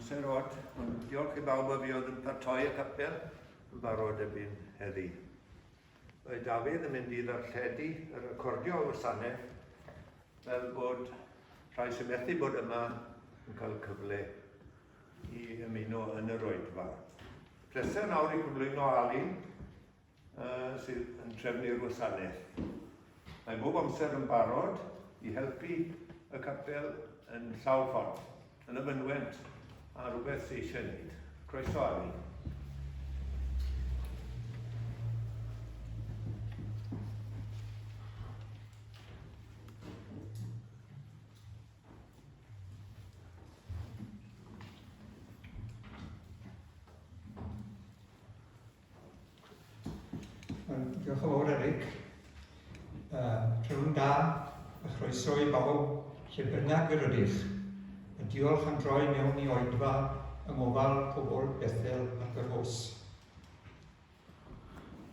amser od, ond diolch I bawb a fi oedd yn paratoi y capel yn barod erbyn heddi. Mae Dafydd yn mynd I ddarlledu yr recordio o wasanaeth fel bod rhai sy'n methu bod yma yn cael cyfle I ymuno yn yr oedfa. Pleser nawr I gyflwyno Elin sydd yn trefnu'r wasanaeth. Mae bob amser yn barod I helpu y capel yn llawn ffordd, yn y mynwent a rhywbeth sydd eisiau gwneud. Croeso Elin. Diolch yn fawr Eric. Rhywun da, a chroeso I bawb lle bynnag yr ydych. A diolch am droi mewn I oedfa yng ngofal pobl Bethel Parc-y-rhos.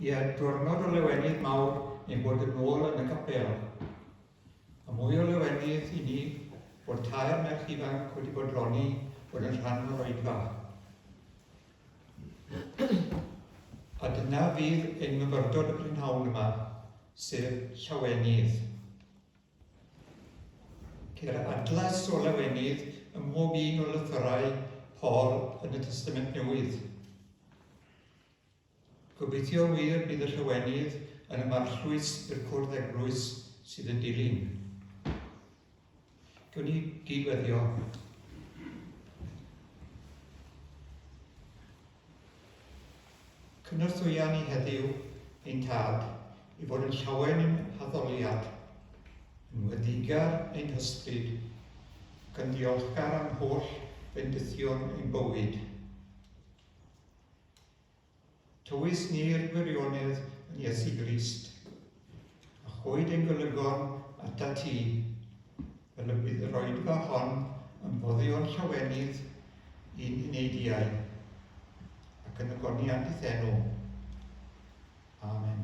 Ie, diwrnod o lawenydd mawr ein bod yn ôl yn y capel. A mwy o lawenydd I ni bod tair merch ifanc wedi bodloni bod yn rhan o'r oedfa. A dyna fydd ein myfyrdod y prynhawn yma, sef llawenydd. Ceir adlas o lawenydd ym mhob un o lythyrau Paul yn y Testament Newydd. Gobeithio wir bydd y llawenydd yn ymarllwys i'r cwrdd eglwys sydd yn dilyn. Gwn ni gydweddio. Cynorthwyan I heddiw ein tad I fod yn llawen ein haddoliad, yn weddigar ein hysbryd, ac yn ddiolchgar am holl bendithion ein bywyd. Tywys ni'r gwirionedd yn Iesu Grist, a chwyd ein golygon ata ti, fel y bydd yr oedfa hon yn foddion llawenydd i'n huneidiau, ac yn agoniad I thenw. Amen.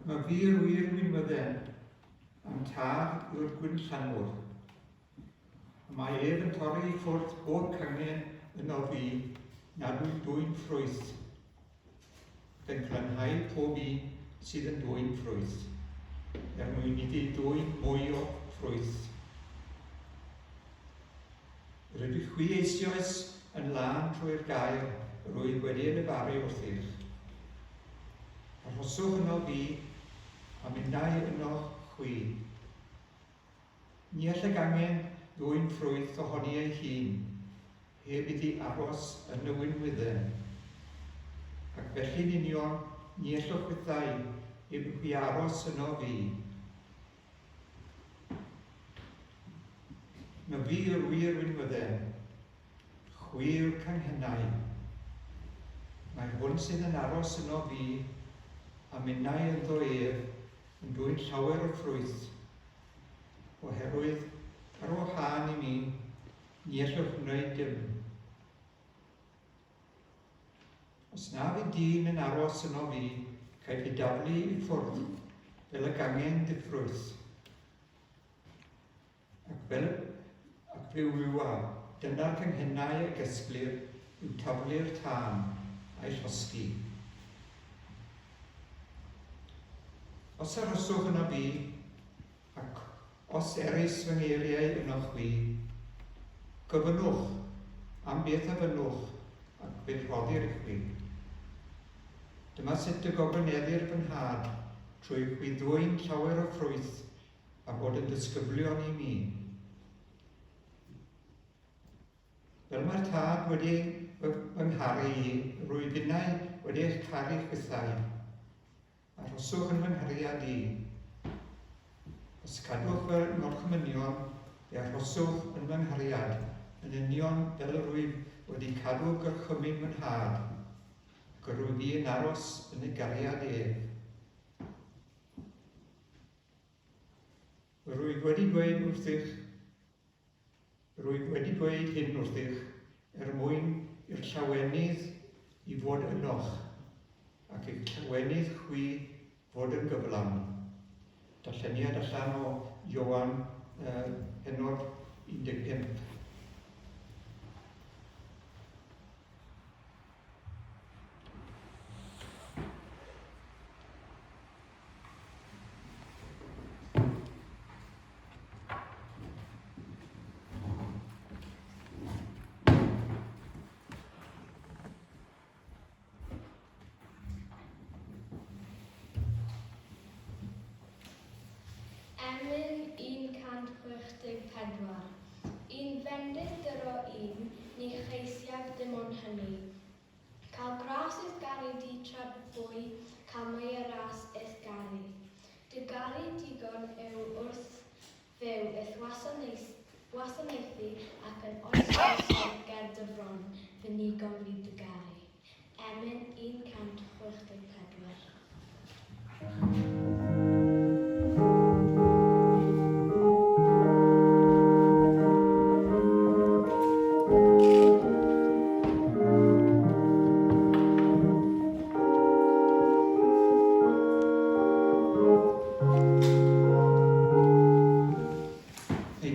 Mae fi'r wir wynwydden am tar yw'r gwyn llanwr. Mae ef yn torri I ffwrdd bob cangen yno fi nad yw'n dwy'n ffrwyth. Yn clynhau pob un sydd yn dwy'n ffrwyth, mwyn iddi dwy'n mwy o ffrwyth. Rydych chwi eisoes yn lan trwy'r gair rwy'n wedi yn yfaru wrthych. Arhoswch yno fi a minnau yno chwi. Ni all y gangen ddwy'n ffrwyth ohoni ei hun, heb iddi aros yn y wynwydden. Ac felly'n union, ni allwch wythau heb chwi aros yno fi. Na fi yw'r wir wynwydden, chwi yw'r canghennau. Mae hwn sydd yn aros yno fi, a minnau ynddo ef yn dwy'n llawer o ffrwyth, oherwydd ar wahân I mi, ni allwch wneud dim. Os na fydd dyn yn aros yno fi, caiff ei daflu I ffwrdd, fel y gangen diffrwyth. Ac fe wywa, dyna'r canghennau y gysglir yw taflu'r tân a'i llosgi. Os aroswch yno fi, ac os erys fy ngeiriau yno chwi, gyfynwch am beth a fynwch ac bydd rhoddir I chwi. Dyma sut y gobyneddir fy nhad trwy chwi ddwy'n llawer o ffrwyth a bod yn disgyblion I mi. Fel mae'r tad wedi fy ngharu I, rwy finnau wedi eich caru chwythau. Arhoswch yn fy nghariad I. Os cadwch fy ngorchmynion, arhoswch yn fy nghariad, yn union fel rwyf wedi cadw gyrchymyn fy nhad, ac rwyf fi yn aros yn y gariad ef. wedi dweud hyn wrthych mwyn i'r llawenydd i fod ynoch ac i'r llawenydd chwi fod yn gyflawn. Darlleniad allan o Ioan penod 15. Elin 164. Un fendith dyro un, ni cheisiaf dim ond hynny. Cael gras ys gari di tra bwy, cael mai y ras ys gari. Dy gari digon yw wrth fyw ys wasanaethu ac yn oes ger dy bron, fy ni gofri dy gari. Elin 164.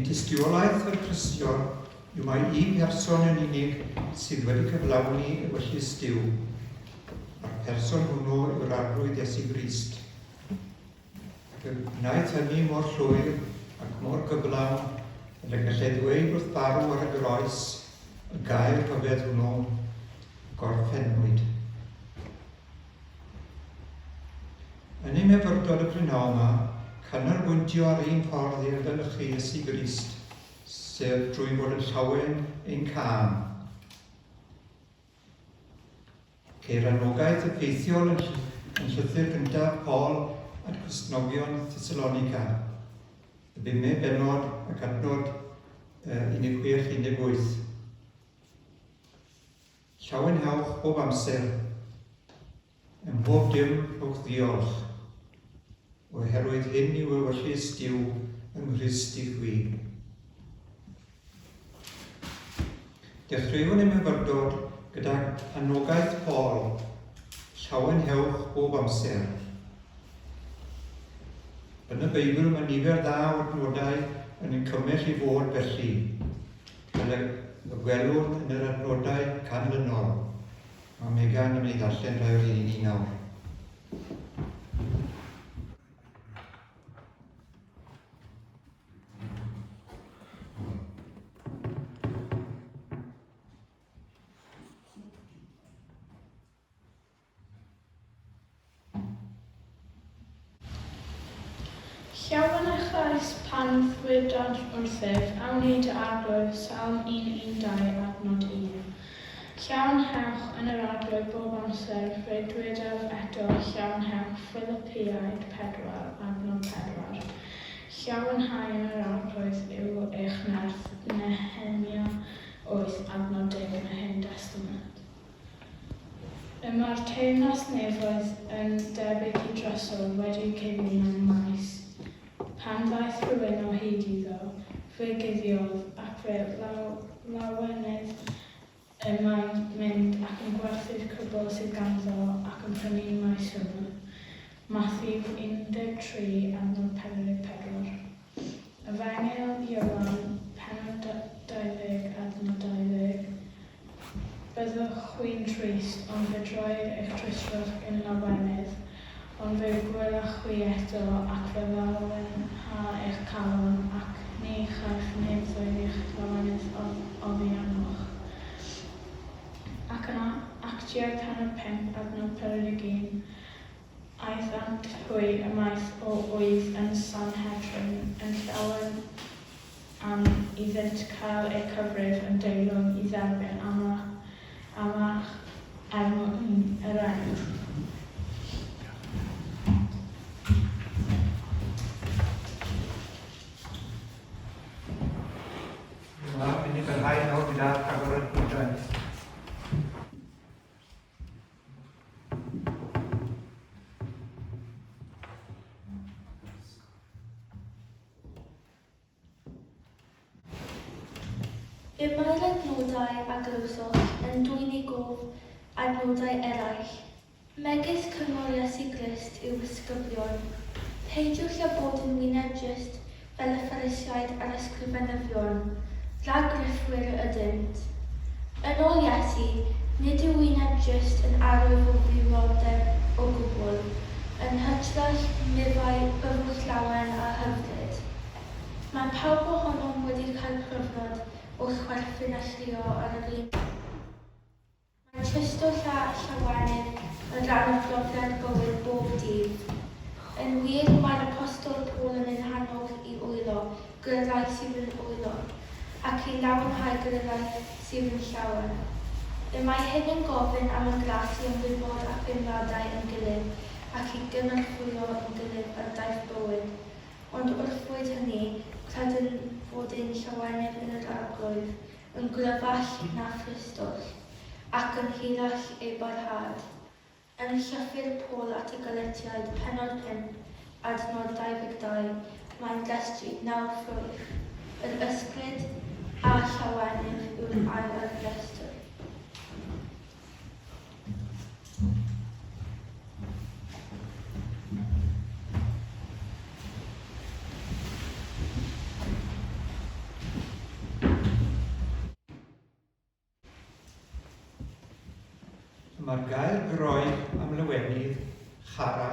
Dystiolaeth y Cristion yw mae un person yn unig sydd wedi cyflawni y wyllus Duw. A'r person hwnnw yw'r arglwydd Iesu Grist. Ac wnaeth hynny mor llwyr ac mor gyflawn yn y gallai ddweud wrth farw ar y groes y gair rhyfedd hwnnw gorffennwyd. Yn ei myfyrdod y prynawn yma, canolbwyntio ar un ffordd i'r ddelychu Iesu Grist, sef drwy fod yn llawen ein cam. Ceir anogaeth effeithiol yn llythyr cyntaf Paul at Gristnogion Thessalonica, y 5 benod ac adnod 16-18. Llawen hawch bob amser, yn bob dim rhowch ddiolch, oherwydd hyn yw y wyllus Duw yng Nghrist i chwi. Dechreuwn y myfyrdod gydag anogaeth Paul, llawen hewch bob amser. Yn y Beibl mae nifer dda o adnodau yn ein cymell i fod felly, fel y gwelwn yn yr adnodau canlynol. Mae Megan yn ei ddarllen rhai o'r un i nawr. Llawn eich oes pan ddwydod wrthyf, awn ni dy arglwydd Psalm 112 adnod 1. Llawn hewch yn yr arglwydd bob amser, fe dwydaf eto llawn hewch Philippiaid 4 adnod 4. Llawnhau yn yr arglwydd yw eich nerth Nehemia 8 adnod 10 yn y Hen Testament. Mae'r teyrnas nefoedd yn debyg i drysor wedi cuddio yn maes. Pan ddaeth rhywun o hyd iddo, fe guddiodd ac fe lawenydd mae'n mynd ac yn gwerthu'r cwbl sydd ganddo ac yn prynu maes hwnnw. Matthew 13 adnod 44. Efengyl Ioan penod 20 adnod 20. Byddwch chwi'n trist, ond fe droed eich tristwch yn lawenydd, ond fe gwelwch chwi eto ac fe lawenha eich calon ac ni chaiff neb ddweud eich lawenydd oddi anoch. Ac yn Actiau penod 5 adnod 41, aethant hwy y maith o wydd yn Sanhedrin yn llawen am iddynt cael eu cyfrif yn deilwng i dderbyn amach yr enw. Mynd i gyrhau nawr gyda agor y pwydau. Y mae'r adnodau a glywsoch yn dwy'n ei gof adnodau eraill. Megis cyngor Iesu Grist yw ysgyblion. Peidiwch â bod yn wyneb jyst fel y Pharisiaid a'r ysgrifenyddion, rhag griffwyr ydynt. Yn ôl Iesu, nid yw wyneb jyst yn arwydd o ddiwroldeb o gwbl, yn hytrach nifau byddwch lawen a hyfryd. Mae pawb ohonom wedi cael cyfnod wrth chwerthin a llio ar yr un. Mae'n tristwch a llawenydd yn rhan o brofiad bywyd bob dydd. Yn wir, mae'r apostol Paul yn hannog i wylo gyda'r rai sydd yn wylo, ac i lawenhau gyda'r rai sydd yn llawen. Y mae hyn yn gofyn am y glas i ymwybod a ffilmiadau yn gilydd ac i gymrydwyo yn gilydd ar daith bywyd. Ond wrthwyd hynny, credyn fod ein llawenydd yn yr arglwydd yn glyfall na Christwll ac yn hirach ei barhad. Yn llyfr Paul at y Galatiaid, pennod 5, adnod 22, mae'n destri 9 ffrwyth. Yr ysbryd a llawenydd yw'r ail ar restr. Mae'r gair groeg am lawenydd, chara,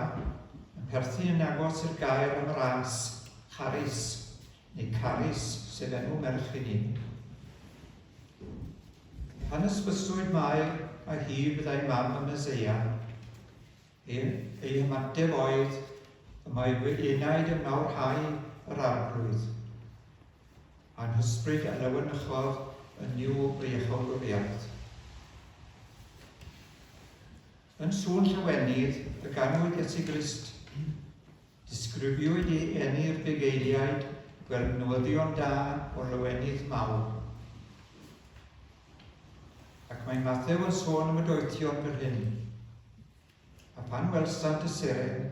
yn perthyn yn agos i'r gair am ras, charis, neu caris, sef enw merch i ni. Pan ysbyswyd Mair a hi byddai mam y Meseia, ei ymateb oedd y mae enaid yn nawrhau yr arglwydd, a'n hysbryd a lewonychodd yn niw briechol gwriad. Yn sŵn llawenydd, y ganwyd Iesu Grist, disgrifiwyd ei enni'r bugeiliaid fel newyddion da o lawenydd mawr. Ac mae Mathew yn sôn am y doethion fel hyn. A pan welsant y seren,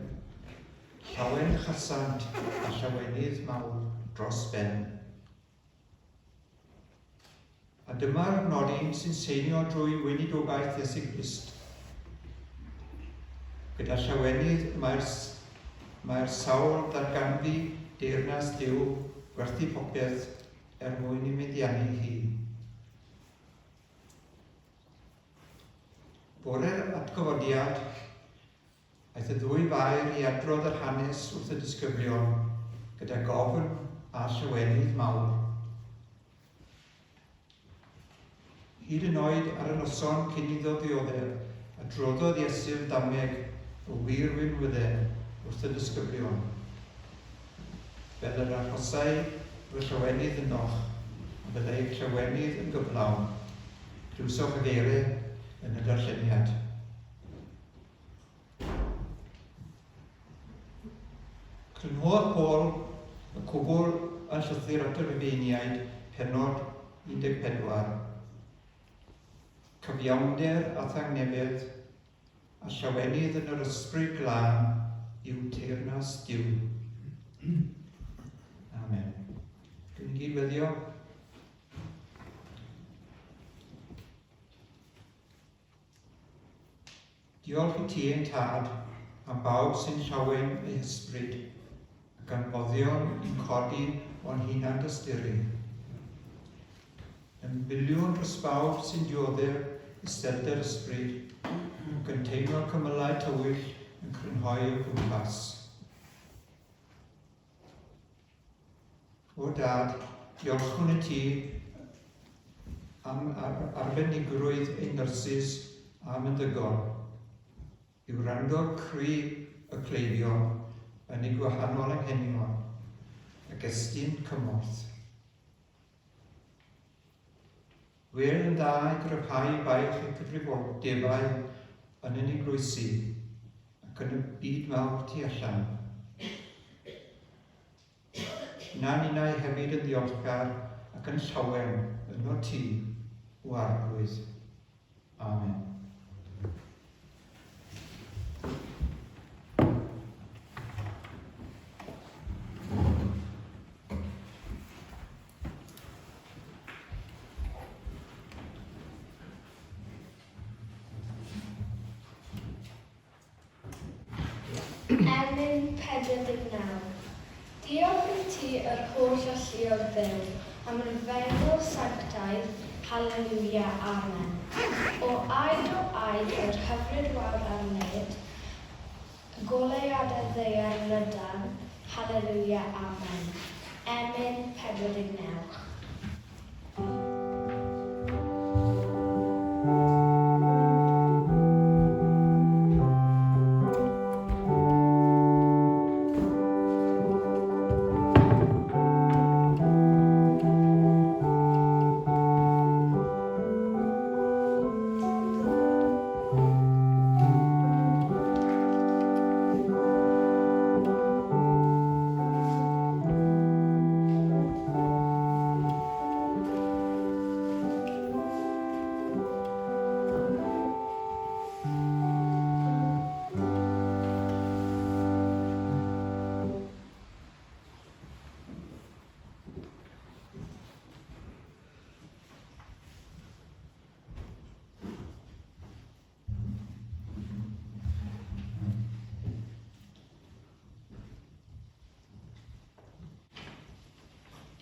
llawen chasant a llawenydd mawr dros ben. A dyma'r nodyn sy'n seinio drwy weinidogaeth Iesu Grist. Gyda llawenydd mae'r sawl ddarganfu deyrnas Duw werthu popeth mwyn i meddiannu hi. Bore'r atgyfodiad, aeth y ddwy fair i adrodd yr hanes wrth y disgyblion gyda gofn a llawenydd mawr. Hyd yn oed ar y noson cyn iddo ddioddef, adroddodd Iesu'r dameg o wir wynwyddau wrth y disgyblion. Fel yr arhosau y llawenydd yn och, a byddai llawenydd yn gyflawn. Clywsoch y geiriau yn y darlleniad. Crynhodd Paul y cwbl yn llythyr at y Rufeiniaid, pennod 14. Cyfiawnder a thangnefedd a llawenydd yn yr ysbryd glân yw teyrnas Duw. Amen. Dwi'n gydweddio. Diolch i ti ein tad am bawb sy'n llawen ei hysbryd ac yn boddion i'n codi o'n hunan dysturu. Yn biliwn dros bawb sy'n dioddef iselder ysbryd ac yn teimlo cymylau tywyll yn crynhoi o gwmpas. O Dad, diolchwn i ti am arbenigrwydd ein nyrsys a meddygon, i wrando cri y cleifion yn ei gwahanol anghenion, a gestyn cymorth. Wel yn dda i gryfhau baich ein cyfrifoldebau yn yn ei groesi ac yn y byd mawr tu allan. Na'n unau hefyd yn ddiolchgar ac yn llawen yno ti o arglwydd. Amen. Elin 49. Diolch i ti yr holl allu o Dduw, am ryfeddol sanctaidd, Halleluia, Amen. O aed yr hyfryd wawr arnyd, goleuadau ddeiar lydan, Halleluia, Amen. Elin 49.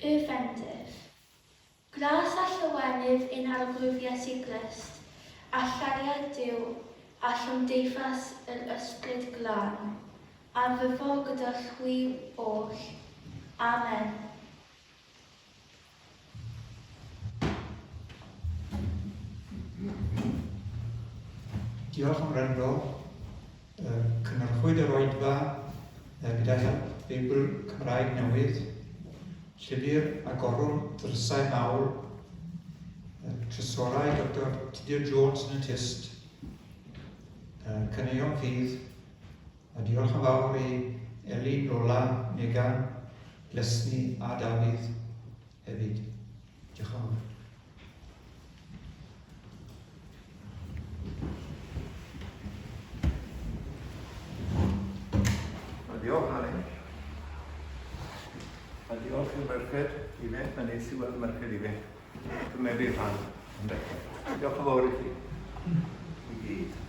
Y fendith. Glas a lawenydd un arglwyddiad i Glesni, a llariad Duw a llymdeithas yr ysbryd glân, a fyfol gyda llwy oll. Amen. Diolch am wrando. Cynhyrchwyd yr oedfa gyda Beibl Cymraeg newydd, llyfr agorol drysau mawr, trysorau Dr Mr Jones yn y tyst, caneuon ffydd, a diolch yn fawr i Elin, Lola'n, Megan, Glesni a Dafydd hefyd. Diolch yn fawr. Diolch, Elin. A diolch i'r merched i fe, na nes i weld merched i fe. Dymedu rhan yn dechrau. Diolch yn fawr i chi. I gyd.